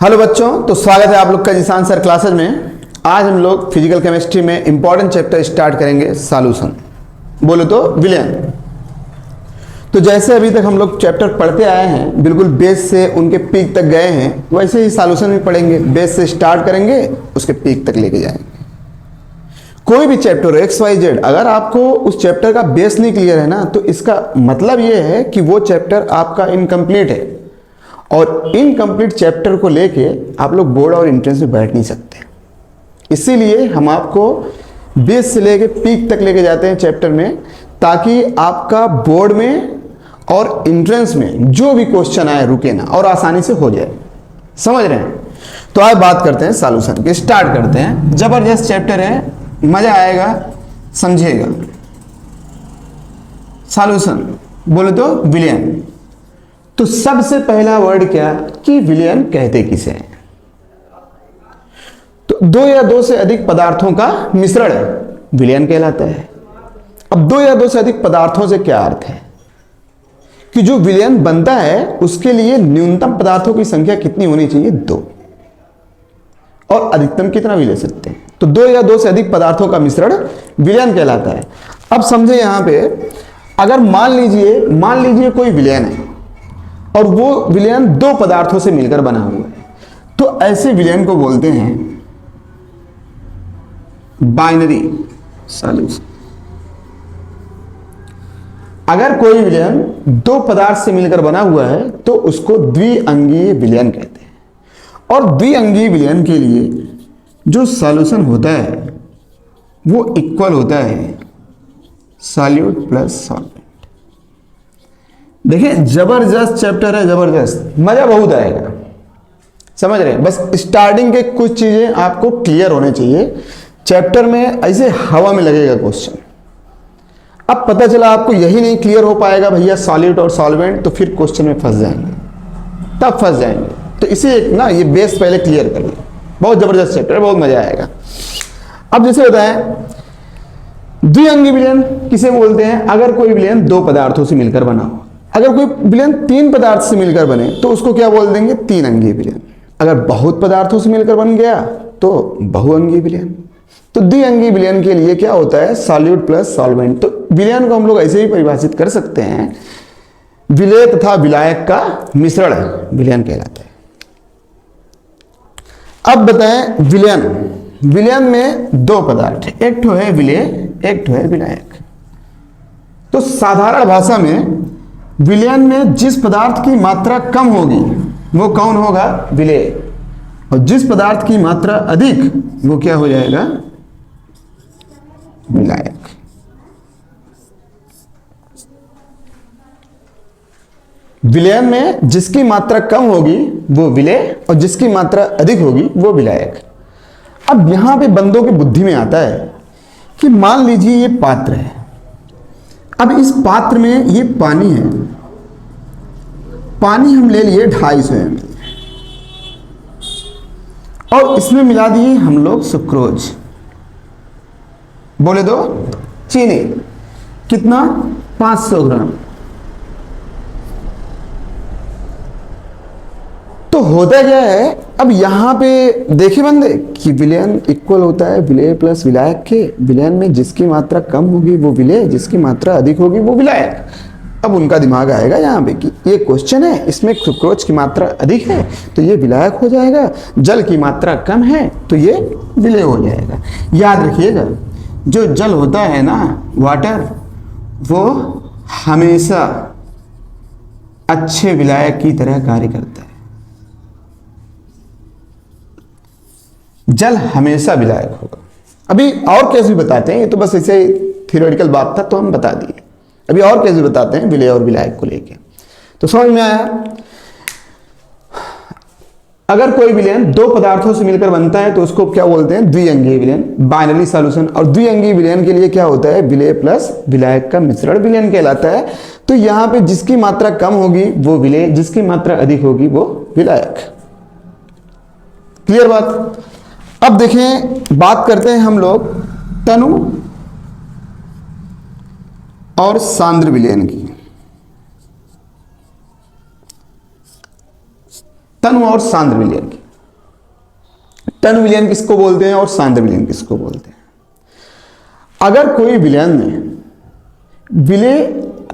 Hello बच्चों, तो स्वागत है आप लोग का जिसान सर क्लासेज में। आज हम लोग फिजिकल केमिस्ट्री में इंपॉर्टेंट चैप्टर स्टार्ट करेंगे, सॉल्यूशन। बोलो तो विलयन। तो जैसे अभी तक हम लोग चैप्टर पढ़ते आए हैं, बिल्कुल बेस से उनके पीक तक गए हैं, वैसे ही सॉल्यूशन भी पढ़ेंगे। बेस से स्टार्ट करेंगे, उसके पीक तक लेके जाएंगे। कोई भी चैप्टर एक्स वाई जेड, अगर आपको उस चैप्टर का बेस नहीं क्लियर है ना, तो इसका मतलब ये है कि वो चैप्टर आपका इनकम्प्लीट है। और इनकम्प्लीट चैप्टर को लेके आप लोग बोर्ड और एंट्रेंस में बैठ नहीं सकते। इसीलिए हम आपको बेस से लेके पीक तक लेके जाते हैं चैप्टर में, ताकि आपका बोर्ड में और एंट्रेंस में जो भी क्वेश्चन आए रुके ना और आसानी से हो जाए। समझ रहे हैं? तो आज बात करते हैं सॉल्यूशन की। स्टार्ट करते हैं। जबरदस्त चैप्टर है, मजा आएगा, समझिएगा। सॉल्यूशन बोले तो विलयन। तो सबसे पहला वर्ड क्या कि विलयन कहते किसे हैं? तो दो या दो से अधिक पदार्थों का मिश्रण विलयन कहलाता है। अब दो या दो से अधिक पदार्थों से क्या अर्थ है कि जो विलयन बनता है उसके लिए न्यूनतम पदार्थों की संख्या कितनी होनी चाहिए? 2। और अधिकतम कितना भी ले सकते हैं। तो दो या दो से अधिक पदार्थों का मिश्रण विलयन कहलाता है। अब समझे यहां पे, अगर मान लीजिए कोई विलयन है और वो विलयन दो पदार्थों से मिलकर बना हुआ है, तो ऐसे विलयन को बोलते हैं बाइनरी सॉल्यूशन। अगर कोई विलयन दो पदार्थ से मिलकर बना हुआ है तो उसको द्विअंगीय विलयन कहते हैं। और द्विअंगीय विलयन के लिए जो सॉल्यूशन होता है वो इक्वल होता है सॉल्यूट प्लस सॉल्वेंट। देखिए, जबरदस्त चैप्टर है, जबरदस्त, मजा बहुत आएगा। समझ रहे हैं? बस स्टार्टिंग के कुछ चीजें आपको क्लियर होने चाहिए। चैप्टर में ऐसे हवा में लगेगा क्वेश्चन। अब पता चला आपको यही नहीं क्लियर हो पाएगा भैया सॉल्यूट और सॉल्वेंट, तो फिर क्वेश्चन में फंस जाएंगे, तब फंस जाएंगे। तो इसे एक ना ये बेस पहले क्लियर कर लो। बहुत जबरदस्त चैप्टर है, बहुत मजा आएगा। अब जैसे बताएं, द्विअंगी विलयन किसे बोलते हैं? अगर कोई विलयन दो पदार्थों से मिलकर बना हो। अगर कोई विलयन तीन पदार्थ से मिलकर बने तो उसको क्या बोल देंगे? तीन अंगीय विलयन। अगर बहुत पदार्थों से मिलकर बन गया तो बहुअंगीय विलयन। तो द्विअंगीय विलयन के लिए क्या होता है? Solute plus solvent. तो विलयन को हम लोग ऐसे ही परिभाषित कर सकते हैं, विलेय तथा विलायक का मिश्रण विलयन कहलाता है। अब बताएं विलयन। विलयन में दो पदार्थ है, एक ठो है विलेय, एक ठो है विलायक। तो साधारण भाषा में विलयन में जिस पदार्थ की मात्रा कम होगी वो कौन होगा? विलेय। और जिस पदार्थ की मात्रा अधिक वो क्या हो जाएगा? विलायक। विलयन में जिसकी मात्रा कम होगी वो विलेय और जिसकी मात्रा अधिक होगी वो विलायक। अब यहां पे बंदों की बुद्धि में आता है कि मान लीजिए ये पात्र है। अब इस पात्र में ये पानी है, पानी हम ले लिए 250 ml और इसमें मिला दिए हम लोग सुक्रोज, बोले तो चीनी। कितना? 500 ग्राम। तो होता क्या है, अब यहां पे देखिए बंदे कि विलयन इक्वल होता है विलेय प्लस विलायक के। विलयन में जिसकी मात्रा कम होगी वो विलेय, जिसकी मात्रा अधिक होगी वो विलायक। अब उनका दिमाग आएगा यहाँ पे कि ये क्वेश्चन है, इसमें सुक्रोज की मात्रा अधिक है तो ये विलायक हो जाएगा, जल की मात्रा कम है तो ये विलेय हो जाएगा। याद रखिएगा, जो जल होता है ना, वाटर, वो हमेशा अच्छे विलायक की तरह कार्य करता है। जल हमेशा विलायक होगा। अभी और केस भी बताते हैं, ये तो बस ऐसे थ्योरेटिकल बात था तो हम बता दिए। अभी और केस भी बताते हैं विलेय और विलायक को लेके। तो समझ में आया? अगर कोई विलयन दो पदार्थों से मिलकर बनता है तो उसको क्या बोलते हैं? द्विअंगीय विलयन, बाइनरी सॉल्यूशन। और द्विअंगीय विलयन के लिए क्या होता है? विलेय प्लस विलायक का मिश्रण विलयन कहलाता है। तो यहां पे जिसकी मात्रा कम होगी वो विलेय, जिसकी मात्रा अधिक होगी वो विलायक। क्लियर बात? अब देखें, बात करते हैं हम लोग तनु और सांद्र विलयन की। तनु और सांद्र विलयन की तन विलयन किसको बोलते हैं और सांद्र विलयन किसको बोलते हैं। अगर कोई विलयन में विलेय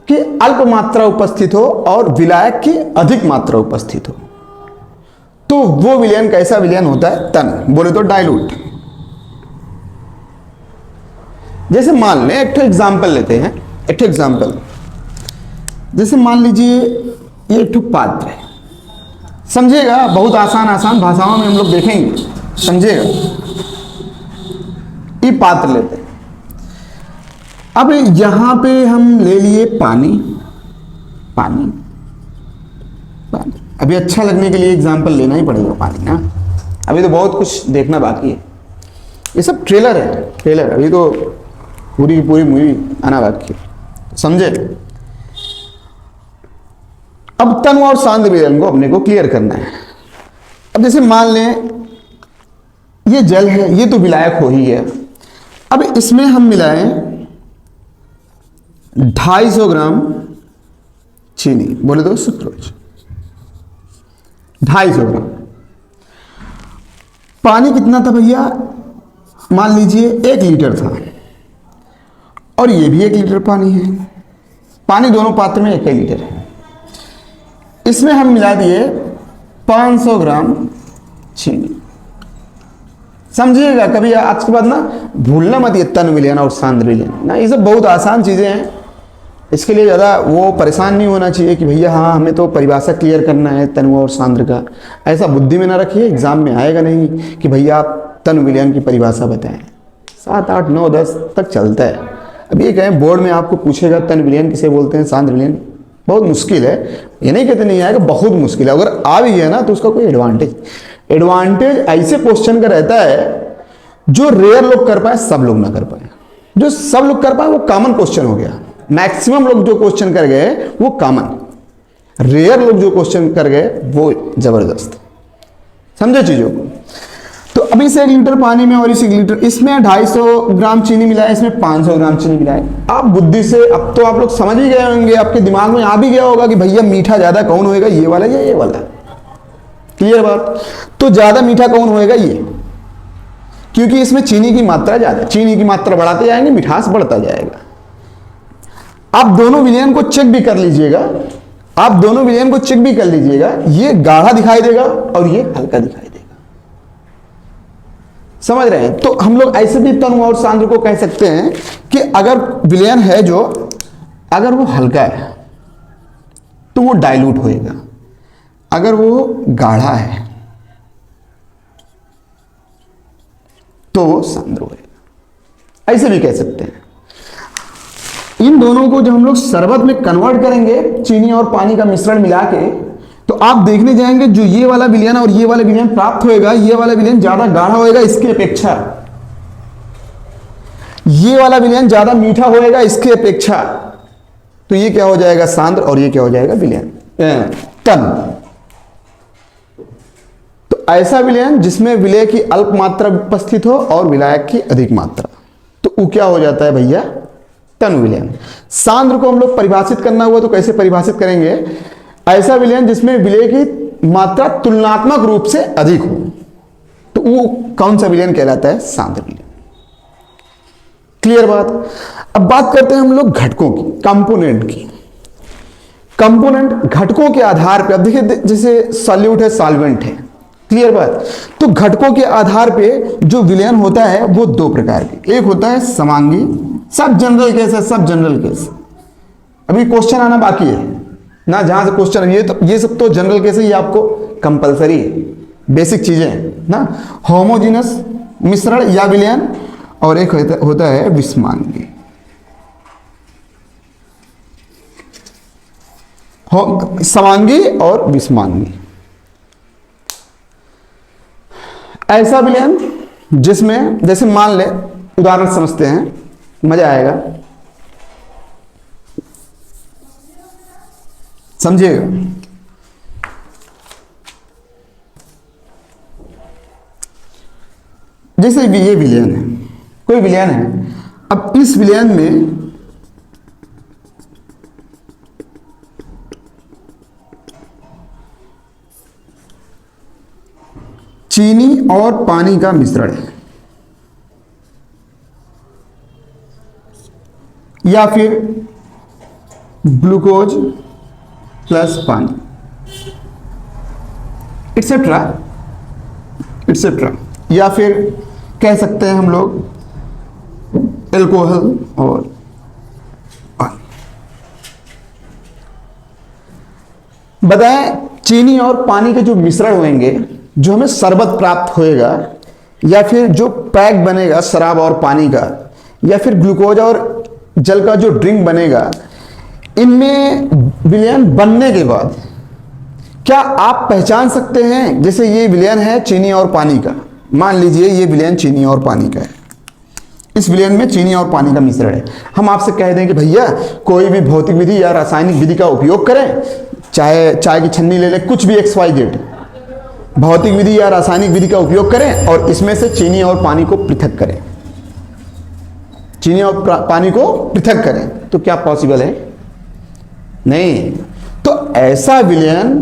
की अल्प मात्रा उपस्थित हो और विलायक की अधिक मात्रा उपस्थित हो तो वो विलयन कैसा विलयन होता है, तन, बोले तो डाइल्यूट। जैसे मान लें, एक एग्जांपल लेते हैं, एक एग्जांपल, जैसे मान लीजिए ये एक पात्र है, समझिएगा, बहुत आसान आसान भाषाओं में हम लोग देखेंगे, समझिएगा। ये पात्र लेते हैं, अब यहां पे हम ले लिए पानी, पानी, पानी। अभी अच्छा लगने के लिए एग्जांपल लेना ही पड़ेगा पानी ना, अभी तो बहुत कुछ देखना बाकी है, ये सब ट्रेलर है, ट्रेलर, अभी तो पूरी की पूरी मूवी आना बाकी है, समझे। अब तन और सांद्र विलयन को अपने को क्लियर करना है। अब जैसे मान लें ये जल है, ये तो विलायक हो ही गया। अब इसमें हम मिलाएं 250 ग्राम चीनी, बोले तो सुक्रोज, 250 ग्राम। पानी कितना था भैया, मान लीजिए 1 लीटर था, और ये भी 1 लीटर पानी है, पानी दोनों पात्र में 1 लीटर है। इसमें हम मिला दिए 500 ग्राम चीनी। समझिएगा, कभी आज के बाद ना भूलना मत ये तन विलयन और सांद्र विलयन ना, ये सब बहुत आसान चीजें हैं, इसके लिए ज़्यादा वो परेशान नहीं होना चाहिए कि भैया हाँ हमें तो परिभाषा क्लियर करना है तन और सांद्र का, ऐसा बुद्धि में ना रखिए, एग्जाम में आएगा नहीं कि भैया आप तन विलयन की परिभाषा बताएं। 7, 8, 9, 10 तक चलता है। अब ये कहें बोर्ड में आपको पूछेगा तन विलयन किसे बोलते हैं, सांद्र विलयन, बहुत मुश्किल है, ये नहीं कहते नहीं आएगा, बहुत मुश्किल है। अगर आ भी गया ना तो उसका कोई एडवांटेज ऐसे क्वेश्चन का रहता है जो रेयर लोग कर पाए, सब लोग ना कर पाए। जो सब लोग कर पाए वो कॉमन क्वेश्चन हो गया, मैक्सिमम लोग जो क्वेश्चन कर गए वो कॉमन, रेयर लोग जो क्वेश्चन कर गए वो जबरदस्त। समझे चीजों को। तो अभी से 1 लीटर पानी में और इस 1 लीटर, इसमें 250 ग्राम चीनी मिलाए, इसमें 500 ग्राम चीनी मिलाए। आप बुद्धि से, अब तो आप लोग समझ ही गए होंगे, आपके दिमाग में आ भी गया होगा कि भैया मीठा ज्यादा कौन होएगा, ये वाला या ये वाला, क्लियर बात। तो ज्यादा मीठा कौन होएगा, ये, क्योंकि इसमें चीनी की मात्रा ज्यादा, चीनी की मात्रा बढ़ाते जाएंगे मिठास बढ़ता जाएगा। आप दोनों विलयन को चेक भी कर लीजिएगा, आप दोनों विलयन को चेक भी कर लीजिएगा, ये गाढ़ा दिखाई देगा और ये हल्का दिखाई देगा, समझ रहे हैं। तो हम लोग ऐसे भी तन और सांद्र को कह सकते हैं कि अगर विलयन है जो, अगर वो हल्का है तो वो डाइल्यूट होएगा, अगर वो गाढ़ा है तो वो सांद्र होएगा, ऐसे भी कह सकते हैं। इन दोनों को जब हम लोग शरबत में कन्वर्ट करेंगे, चीनी और पानी का मिश्रण मिला के, तो आप देखने जाएंगे जो ये वाला विलयन और ये वाला विलयन प्राप्त होएगा, ये वाला विलयन ज्यादा गाढ़ा होएगा इसकी अपेक्षा, ये वाला विलयन ज्यादा मीठा होएगा इसकी अपेक्षा। तो ये क्या हो जाएगा, सांद्र, और ये क्या हो जाएगा, विलयन, तन। तो ऐसा विलयन जिसमें विलेय की अल्प मात्रा उपस्थित हो और विलायक की अधिक मात्रा, तो वो क्या हो जाता है भैया, तन विलयन। सांद्र को हम लोग परिभाषित करना हुआ तो कैसे परिभाषित करेंगे, ऐसा विलयन जिसमें विलेय की मात्रा तुलनात्मक रूप से अधिक हो, तो वो कौन सा विलयन कहलाता है, सांद्र विलयन। क्लियर बात। अब बात करते हैं हम लोग घटकों की, कंपोनेंट की। कंपोनेंट घटकों के आधार पर, अब देखिए जैसे सॉल्यूट है, सॉल्वेंट है, क्लियर बात। तो घटकों के आधार पे जो विलयन होता है वो 2 प्रकार के, एक होता है समांगी, सब जनरल केस है, सब जनरल केस, अभी क्वेश्चन आना बाकी है ना, जहां से क्वेश्चन, ये सब तो जनरल केस है, ये आपको कंपलसरी है, बेसिक चीजें हैं ना। होमोजीनस मिश्रण या विलयन, और एक होता है विषमांगी। समांगी और विषमांगी, ऐसा विलयन जिसमें, जैसे मान ले, उदाहरण समझते हैं, मजा आएगा, समझिएगा। जैसे ये विलयन है, कोई विलयन है, अब इस विलयन में चीनी और पानी का मिश्रण है, या फिर ग्लूकोज प्लस पानी, इट्सेट्रा इट्सेट्रा, या फिर कह सकते हैं हम लोग एल्कोहल और पानी। बताएं, चीनी और पानी के जो मिश्रण होंगे, जो हमें शरबत प्राप्त होएगा, या फिर जो पैक बनेगा शराब और पानी का, या फिर ग्लूकोज और जल का जो ड्रिंक बनेगा, इनमें विलयन बनने के बाद क्या आप पहचान सकते हैं? जैसे ये विलयन है चीनी और पानी का, मान लीजिए ये विलयन चीनी और पानी का है, इस विलयन में चीनी और पानी का मिश्रण है। हम आपसे कह दें कि भैया कोई भी भौतिक विधि या रासायनिक विधि का उपयोग करें, चाहे चाय की छन्नी ले लें, कुछ भी XYZ भौतिक विधि या रासायनिक विधि का उपयोग करें और इसमें से चीनी और पानी को पृथक करें, चीनी और पानी को पृथक करें, तो क्या पॉसिबल है? नहीं। तो ऐसा विलयन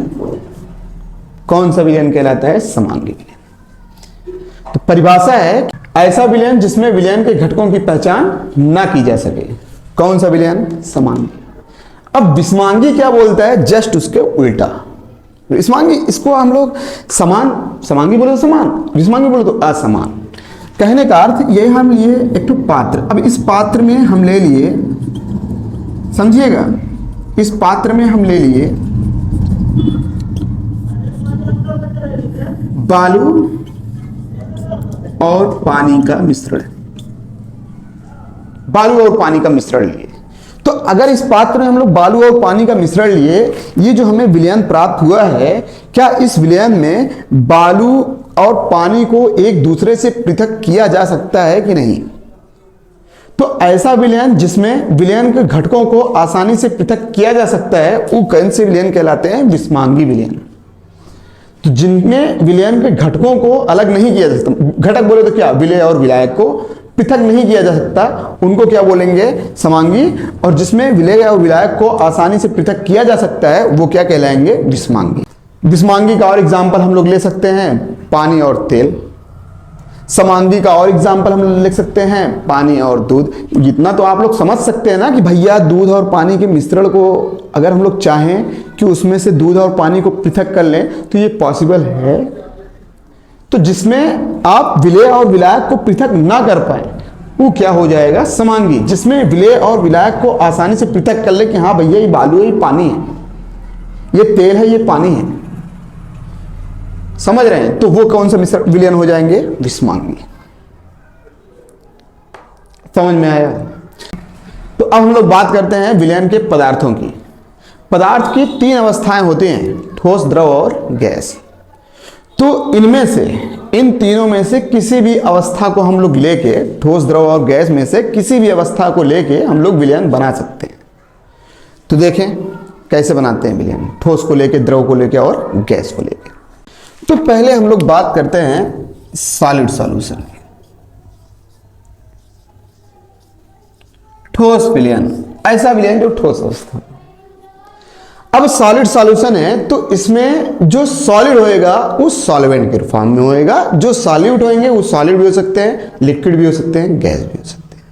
कौन सा विलयन कहलाता है? समांगी विलयन। तो परिभाषा है ऐसा विलयन जिसमें विलयन के घटकों की पहचान ना की जा सके। कौन सा विलयन? समांगी। अब विषमांगी क्या बोलता है? जस्ट उसके उल्टा। विषमांगी, इसको हम लोग समान, समांगी बोले तो समान, विषमांगी बोले तो असमान। कहने का अर्थ ये, हम लिए एक तो पात्र, अब इस पात्र में हम ले लिए, समझिएगा, इस पात्र में हम ले लिए बालू और पानी का मिश्रण, बालू और पानी का मिश्रण लिए। तो अगर इस पात्र में हम लोग बालू और पानी का मिश्रण लिए, ये जो हमें विलयन प्राप्त हुआ है, क्या इस विलयन में बालू और पानी को एक दूसरे से पृथक किया जा सकता है कि नहीं? तो ऐसा विलयन जिसमें विलयन के घटकों को आसानी से पृथक किया जा सकता है, वो कौन से विलयन कहलाते हैं? विषमांगी विलयन। तो जिनमें विलयन के घटकों को अलग नहीं किया जा सकता, घटक बोले तो क्या, विलय और विलायक को पृथक नहीं किया जा सकता, उनको क्या बोलेंगे? समांगी। और जिसमें विलय और विलायक को आसानी से पृथक किया जा सकता है, वो क्या कहलाएंगे? विषमांगी। विषमांगी का और एग्जाम्पल हम लोग ले सकते हैं पानी और तेल। समांगी का और एग्जाम्पल हम लिख सकते हैं पानी और दूध। इतना तो आप लोग समझ सकते हैं ना कि भैया दूध और पानी के मिश्रण को अगर हम लोग चाहें कि उसमें से दूध और पानी को पृथक कर लें तो ये पॉसिबल है। तो जिसमें आप विलय और विलायक को पृथक ना कर पाए वो क्या हो जाएगा? समांगी। जिसमें विलय और विलायक को आसानी से पृथक कर ले कि हाँ भैया ये बालू है, ये पानी है, ये तेल है, ये पानी है, समझ रहे हैं? तो वो कौन सा मिश्रण विलयन हो जाएंगे? विषमांगी। समझ में आया? तो अब हम लोग बात करते हैं विलयन के पदार्थों की। पदार्थ की 3 अवस्थाएं होती हैं, ठोस, द्रव और गैस। तो इनमें से, इन तीनों में से किसी भी अवस्था को हम लोग लेके, ठोस, द्रव और गैस में से किसी भी अवस्था को लेके हम लोग विलयन बना सकते हैं। तो देखें कैसे बनाते हैं विलयन, ठोस को लेके, द्रव को लेके और गैस को लेके। तो पहले हम लोग बात करते हैं सॉलिड सॉल्यूशन की। ठोस विलयन, ऐसा विलयन जो ठोस अवस्था। अब सॉलिड सॉल्यूशन है तो इसमें जो सॉलिड होएगा वो सॉल्वेंट के फॉर्म में होएगा, जो सॉल्यूट होंगे वो सॉलिड भी हो सकते हैं, लिक्विड भी हो सकते हैं, गैस भी हो सकते हैं।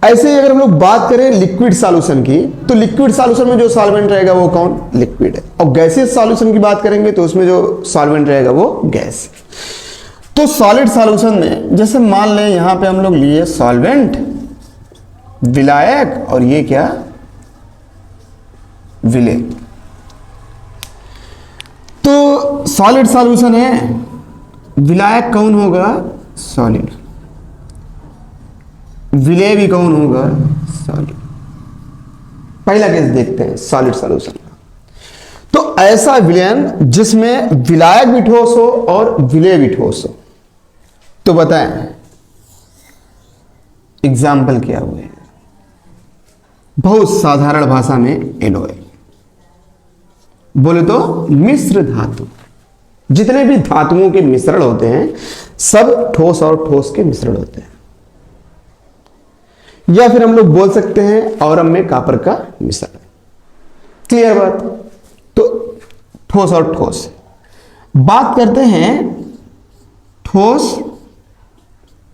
ऐसे ही अगर हम लोग बात करें लिक्विड सॉल्यूशन की, तो लिक्विड सॉल्यूशन में जो सॉल्वेंट रहेगा वो कौन? लिक्विड है। और गैसियस सॉल्यूशन की बात करेंगे तो उसमें जो सॉल्वेंट रहेगा वो गैस। तो सॉलिड सॉल्यूशन में जैसे मान लें यहां पे हम लोग लिए सॉल्वेंट, विलायक और ये क्या? विलय। तो सॉलिड सॉल्यूशन है, विलायक कौन होगा? सॉलिड। विलय भी कौन होगा? सॉलिड। पहला केस देखते हैं सॉलिड सॉल्यूशन का। तो ऐसा विलयन जिसमें विलायक भी ठोस हो और विलय भी ठोस हो। तो बताएं एग्जाम्पल क्या हुए? बहुत साधारण भाषा में एलॉय बोले तो मिश्र धातु। जितने भी धातुओं के मिश्रण होते हैं सब ठोस और ठोस के मिश्रण होते हैं, या फिर हम लोग बोल सकते हैं औरम में कापर का मिश्रण। क्लियर बात? तो ठोस और ठोस। बात करते हैं ठोस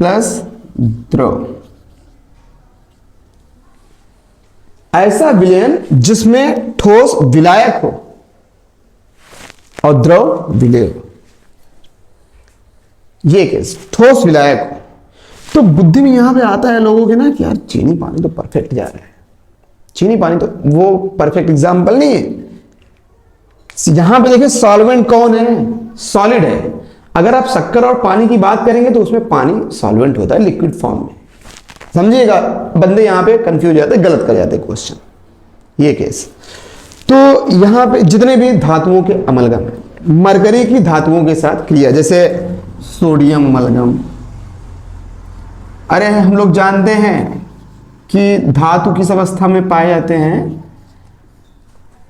प्लस द्रव, ऐसा विलयन जिसमें ठोस विलायक हो और द्रव विलेय हो। ये केस ठोस विलायक हो, तो बुद्धि में यहां पे आता है लोगों के ना कि यार चीनी पानी तो परफेक्ट जा रहा है, चीनी पानी तो वो परफेक्ट एग्जाम्पल नहीं है। यहां पे देखिए सॉल्वेंट कौन है, सॉलिड है। अगर आप शक्कर और पानी की बात करेंगे तो उसमें पानी सॉल्वेंट होता है लिक्विड फॉर्म में, समझिएगा। बंदे यहां पे कंफ्यूज जाते, गलत कर जाते क्वेश्चन, ये केस। तो यहां पे जितने भी धातुओं के अमलगम है, मरकरी की धातुओं के साथ क्रिया, जैसे सोडियम अमलगम। अरे हम लोग जानते हैं कि धातु किस अवस्था में पाए जाते हैं,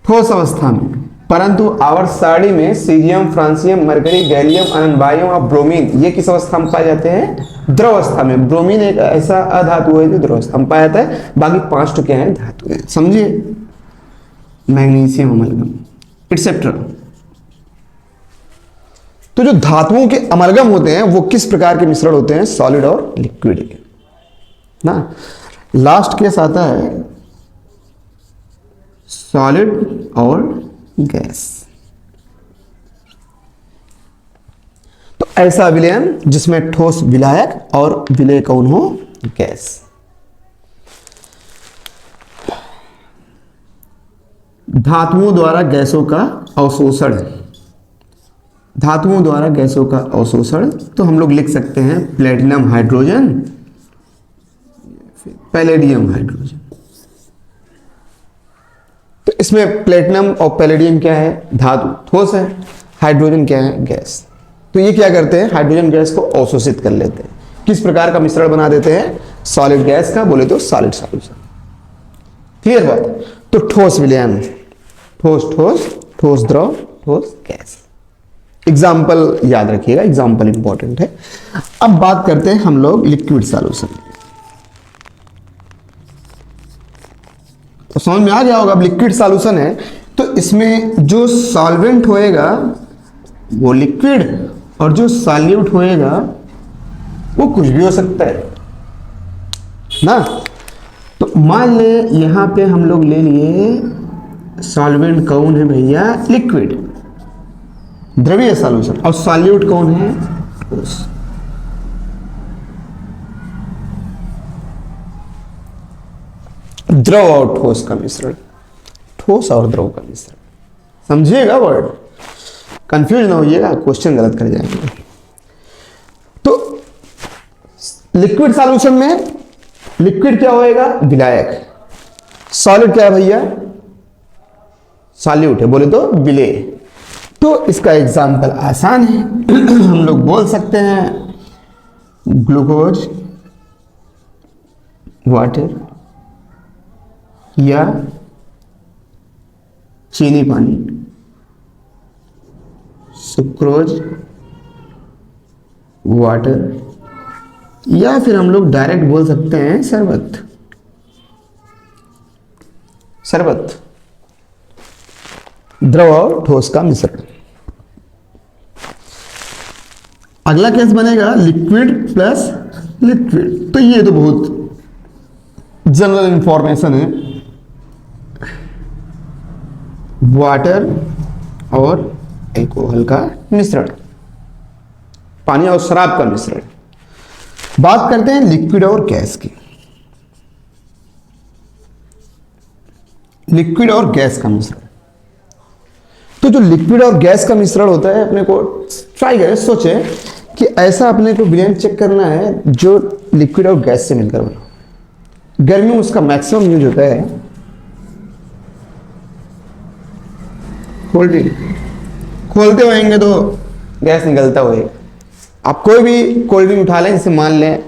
ठोस अवस्था में, परंतु आवर्त सारणी में सीजियम, फ्रांसियम, मरकरी, गैलियम, अनबारियम और ब्रोमीन ये किस अवस्था में पाए जाते हैं, द्रव अवस्था में। ब्रोमीन एक ऐसा अधातु है जो द्रव अवस्था में पाया जाता है, बाकी 5 तो क्या है, धातु है, समझिए। Magnesium amalgam etcetera. तो जो धातुओं के अमलगम होते हैं वो किस प्रकार के मिश्रण होते हैं, सॉलिड और लिक्विड के ना। लास्ट केस आता है सॉलिड और गैस। तो ऐसा विलयन जिसमें ठोस विलायक और विलेय कौन हो, गैस। धातुओं द्वारा गैसों का अवशोषण, धातुओं द्वारा गैसों का अवशोषण, तो हम लोग लिख सकते हैं प्लेटिनम हाइड्रोजन, पैलेडियम हाइड्रोजन। तो इसमें प्लेटिनम और पैलेडियम क्या है, धातु ठोस है, हाइड्रोजन क्या है, गैस। तो ये क्या करते हैं, हाइड्रोजन गैस को अवशोषित कर लेते हैं। किस प्रकार का मिश्रण बना देते हैं, सॉलिड गैस का, बोले तो सॉलिड सॉल्यूशन। क्लियर बात। तो ठोस विलयन, ठोस ठोस, ठोस द्रव, ठोस गैस। एग्जाम्पल याद रखिएगा, एग्जाम्पल इंपॉर्टेंट है। अब बात करते हैं हम लोग लिक्विड सॉल्यूशन। तो समझ में आ गया होगा, अब लिक्विड सॉल्यूशन है तो इसमें जो सॉल्वेंट होएगा वो लिक्विड और जो सॉल्यूट होएगा वो कुछ भी हो सकता है ना। तो मान ले यहां पे हम लोग ले लिए सॉल्वेंट कौन है भैया, लिक्विड, द्रवीय सॉल्यूशन, और सॉल्यूट कौन है, ठोस। द्रव और ठोस का मिश्रण, ठोस और द्रव का मिश्रण, समझिएगा वर्ड, कंफ्यूज ना होइएगा, क्वेश्चन गलत कर जाएंगे। तो लिक्विड सॉल्यूशन में लिक्विड क्या होएगा, विलायक। सॉलिड क्या है भैया, सॉल्यूट है, बोले तो विलेय। तो इसका एग्जाम्पल आसान है हम लोग बोल सकते हैं ग्लूकोज, वाटर या चीनी पानी, सुक्रोज, वाटर, या फिर हम लोग डायरेक्ट बोल सकते हैं शरबत, शरबत, द्रव और ठोस का मिश्रण। अगला केस बनेगा लिक्विड प्लस लिक्विड। तो ये तो बहुत जनरल इंफॉर्मेशन है, वाटर और अल्कोहल का मिश्रण, पानी और शराब का मिश्रण। बात करते हैं लिक्विड और गैस की। लिक्विड और गैस का मिश्रण, तो जो लिक्विड और गैस का मिश्रण होता है, अपने को ट्राई करें, सोचे कि ऐसा अपने को विलयन चेक करना है जो लिक्विड और गैस से मिलकर बना। गर्मी में उसका मैक्सिमम यूज होता है कोल्ड ड्रिंक, खोलते होंगे तो गैस निकलता होगा। आप कोई भी कोल्ड ड्रिंक उठा लें, जैसे मान लें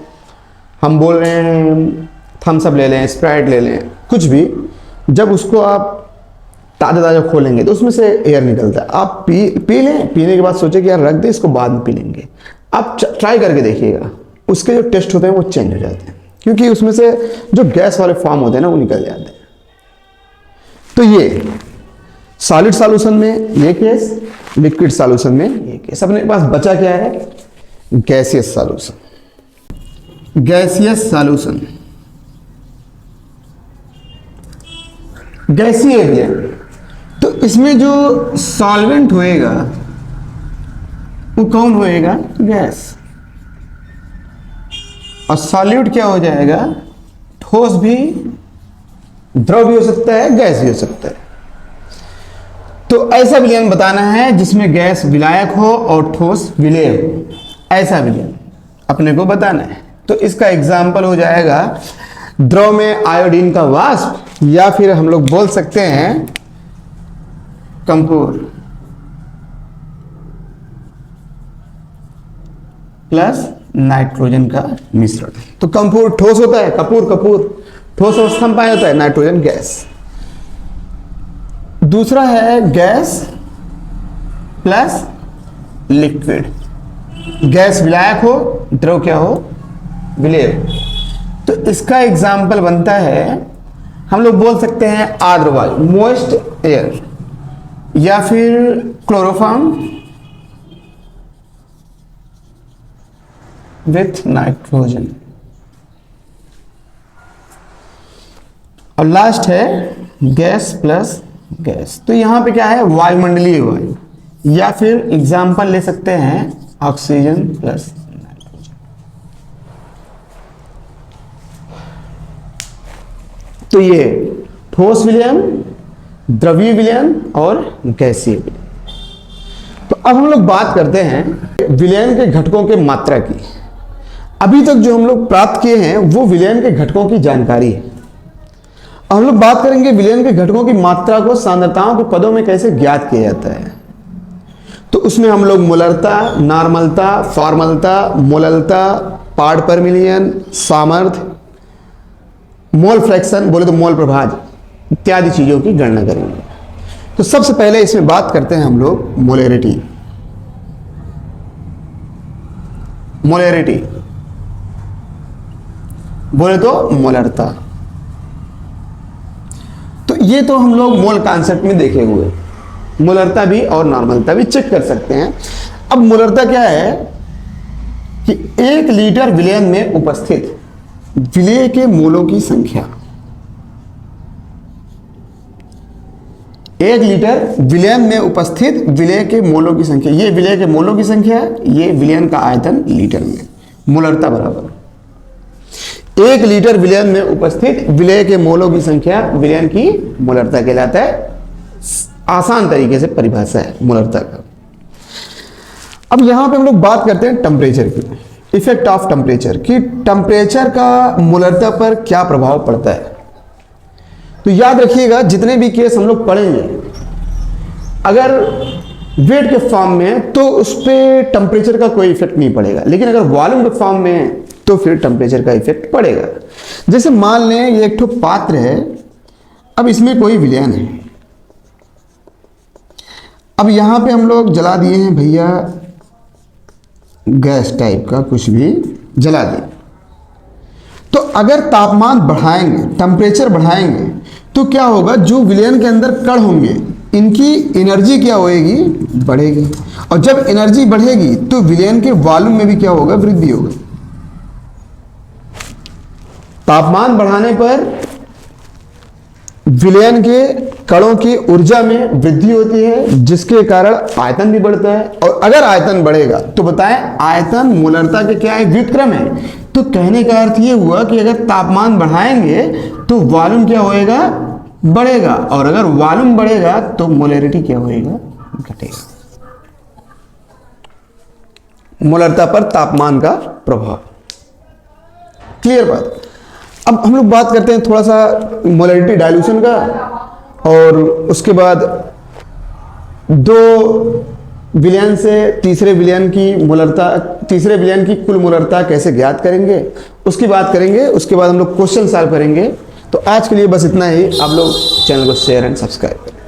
हम बोल रहे हैं थम्स अप ले लें, स्प्राइट ले लें, कुछ भी, जब उसको आप ताज़ा ताज़ा खोलेंगे तो उसमें से एयर निकलता है। आप पी लें, पीने के बाद सोचे कि यार रख दे इसको, बाद में पी लेंगे। आप ट्राई करके देखिएगा, उसके जो टेस्ट होते हैं वो चेंज हो जाते हैं, क्योंकि उसमें से जो गैस वाले फॉर्म होते हैं ना वो निकल जाते हैं। तो ये सॉलिड सॉल्यूशन में ये केस, लिक्विड सॉल्यूशन में ये केस। अपने पास बचा क्या है, गैसियस सॉल्यूशन। गैसियस सॉल्यूशन, गैसीय विलयन। तो इसमें जो सॉल्वेंट होएगा वो कौन होएगा? गैस। और सॉल्यूट क्या हो जाएगा? ठोस भी, द्रव भी हो सकता है, गैस भी हो सकता है। तो ऐसा विलयन बताना है जिसमें गैस विलायक हो और ठोस विलेय हो, ऐसा विलयन अपने को बताना है। तो इसका एग्जाम्पल हो जाएगा द्रव में आयोडीन का वाष्प, या फिर हम लोग बोल सकते हैं कंपूर प्लस नाइट्रोजन का मिश्रण। तो कंपूर ठोस होता है, कपूर ठोस अवस्था में पाया जाता है, नाइट्रोजन गैस। दूसरा है गैस प्लस लिक्विड। गैस विलायक हो, द्रव क्या हो? विलेय हो। तो इसका एग्जाम्पल बनता है, हम लोग बोल सकते हैं आर्द्र वायु, मोइस्ट एयर, या फिर क्लोरोफॉर्म विथ नाइट्रोजन। और लास्ट है गैस प्लस गैस। तो यहां पे क्या है? वायुमंडलीय वायु, या फिर एग्जाम्पल ले सकते हैं ऑक्सीजन प्लस नाइट्रोजन। तो ये ठोस विलयन, द्रवीय विलयन और गैसीय विलयन। तो अब हम लोग बात करते हैं विलयन के घटकों के मात्रा की। अभी तक जो हम लोग प्राप्त किए हैं वो विलयन के घटकों की जानकारी है। अब हम लोग बात करेंगे विलयन के घटकों की मात्रा को सांद्रताओं के पदों में कैसे ज्ञात किया जाता है। तो उसमें हम लोग मोलरता, नॉर्मलता, फॉर्मलता, मोललता, पार्ट पर मिलियन, सामर्थ्य, मोल फ्रैक्शन, बोले तो मोल प्रभाज इत्यादि चीजों की गणना करेंगे। तो सबसे पहले इसमें बात करते हैं हम लोग मोलेरिटी। मोलेरिटी बोले तो मोलरता। तो ये तो हम लोग मोल कॉन्सेप्ट में देखे हुए, मोलरता भी और नॉर्मलता भी चेक कर सकते हैं। अब मोलरता क्या है कि 1 लीटर विलयन में उपस्थित विलेय के मोलों की संख्या, 1 लीटर विलयन में उपस्थित विलेय के मोलों की संख्या, ये विलेय के मोलों की संख्या, ये विलयन का आयतन लीटर में, मोलरता बराबर 1 लीटर विलयन में उपस्थित विलेय के मोलों की संख्या विलयन की मोलरता कहलाता है। आसान तरीके से परिभाषा है मोलरता का। अब यहां पे हम लोग बात करते हैं टेम्परेचर की, इफेक्ट ऑफ टेम्परेचर, कि टेम्परेचर का मोलरता पर क्या प्रभाव पड़ता है। तो याद रखिएगा जितने भी केस हम लोग पढ़ेंगे, अगर वेट के फॉर्म में तो उस पर टेम्परेचर का कोई इफेक्ट नहीं पड़ेगा, लेकिन अगर वॉल्यूम के फॉर्म में है तो फिर टेम्परेचर का इफेक्ट पड़ेगा। जैसे मान लें ये एक ठो पात्र है, अब इसमें कोई विलयन है। अब यहां पे हम लोग जला दिए हैं भैया गैस टाइप का कुछ भी जला दिए। तो अगर तापमान बढ़ाएंगे, टेम्परेचर बढ़ाएंगे, तो क्या होगा? जो विलयन के अंदर कण होंगे इनकी एनर्जी क्या होएगी? बढ़ेगी। और जब एनर्जी बढ़ेगी तो विलयन के वॉल्यूम में भी क्या होगा? वृद्धि होगी। तापमान बढ़ाने पर विलयन के कणों की ऊर्जा में वृद्धि होती है, जिसके कारण आयतन भी बढ़ता है। और अगर आयतन बढ़ेगा तो बताएं आयतन मोलरता के क्या है? व्युत्क्रम है। तो कहने का अर्थ ये हुआ कि अगर तापमान बढ़ाएंगे तो वॉल्यूम क्या होएगा? बढ़ेगा। और अगर वॉल्यूम बढ़ेगा तो मोलरिटी क्या होएगा? घटेगा। मोलरता पर तापमान का प्रभाव, क्लियर बात। अब हम लोग बात करते हैं थोड़ा सा मोलरिटी डाइल्यूशन का, और उसके बाद 2 विलयन से तीसरे विलयन की मोलरता, तीसरे विलयन की कुल मोलरता कैसे ज्ञात करेंगे उसकी बात करेंगे। उसके बाद हम लोग क्वेश्चन सॉल्व करेंगे। तो आज के लिए बस इतना ही। आप लोग चैनल को शेयर एंड सब्सक्राइब करें।